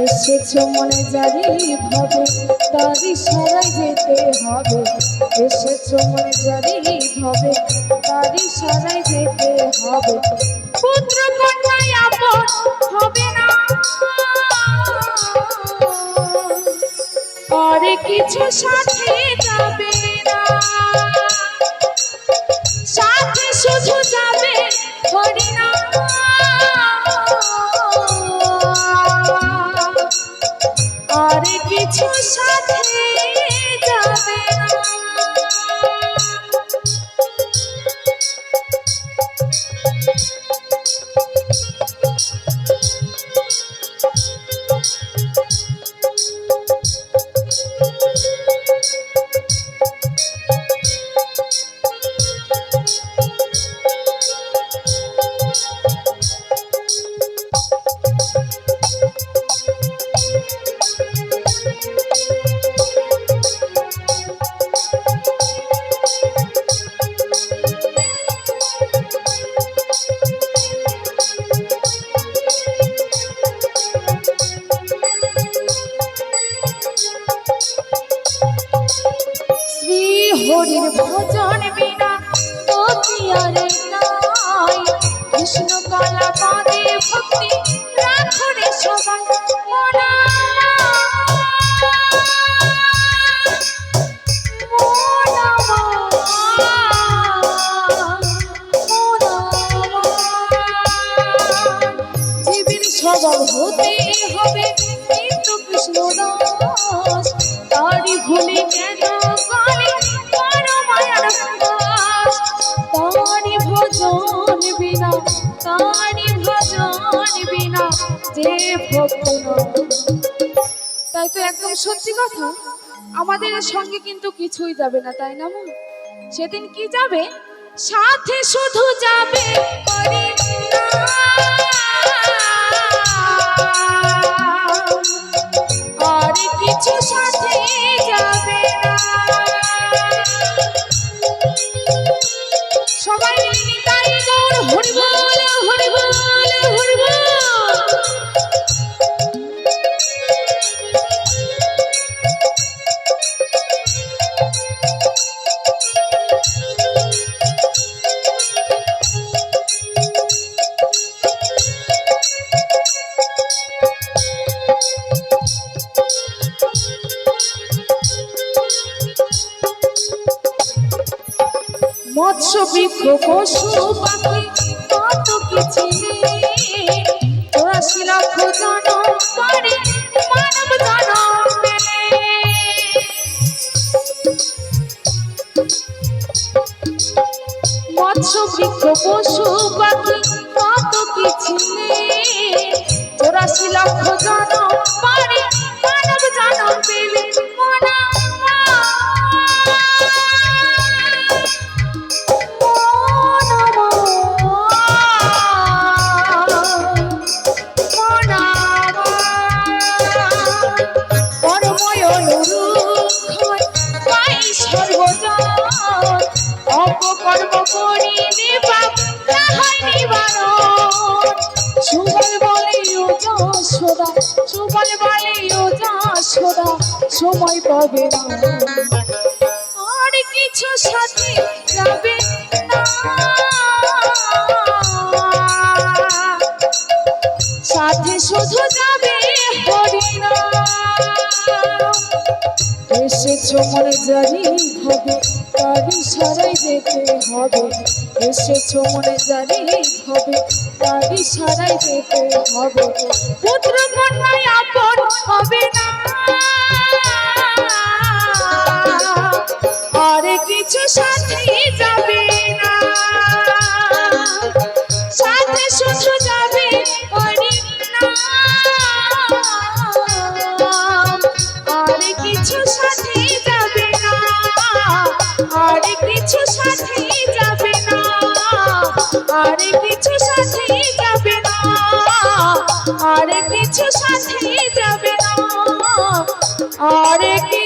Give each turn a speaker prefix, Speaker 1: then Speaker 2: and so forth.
Speaker 1: এসেছো মনে জারি ভাবে তারি সারাই যেতে হবে। এসেছো মনে জারি ভাবে তারি সারাই যেতে হবে। পুত্র কন্যাই আপন হবে না, আর কিছু সাথে যাবে না। সাথে শুধু যাবে হরিনা, আর কিছু সাথে যাবে না। হরির ভজন বিনা গতি আর নাই। কৃষ্ণ কলা পদে ভক্তি রাখরে সবাই মনা। জীবের স্বভাব হতে হবে কিন্তু কৃষ্ণ দাস, তারি ভুলে কেন তারি ভজন বিনা, তারি ভজন বিনা যে ভক্ত নয়। তাই তো একদম সত্যি কথা, আমাদের সঙ্গে কিন্তু কিছুই যাবে না, তাই না মা? সেদিন কি যাবে? সাথে শুধু যাবে আর কিছু সাথে যাবে না। সবাই মিলে নিতাই গৌর হরি বল, হরি বল, হরি বল। মৎস্য বৃক্ষ পশু পাখি কত কিছু তোরা শিলক্ষ জনম করে মানব জনম পেলে। মৎস্য বৃক্ষ পশু পাখি কত কিছু তোরা শিলক্ষ জনম করে মানব জনম পেলে। মনা অপকর্ম করিলে পাপ তাহার নিবারণ। সুবল বলে ও যশোদা, সুবল বলে ও যশোদা সময় পাবে না, আর কিছু সাথে যাবে না। সাথে শুধু যাবে হরিনা। এসেছো মনে জারি ভাবে তারি সারাই যেতে হবে। এসেছো মনে জারি ভাবে তারি সারাই যেতে হবে। পুত্র কন্যাই আপন হবে না, আর কিছু সাথে যাবে না। সাথে শুধু যাবে আর কিছু সাথে যাবে না, আর কিছু সাথে যাবে না, আর কি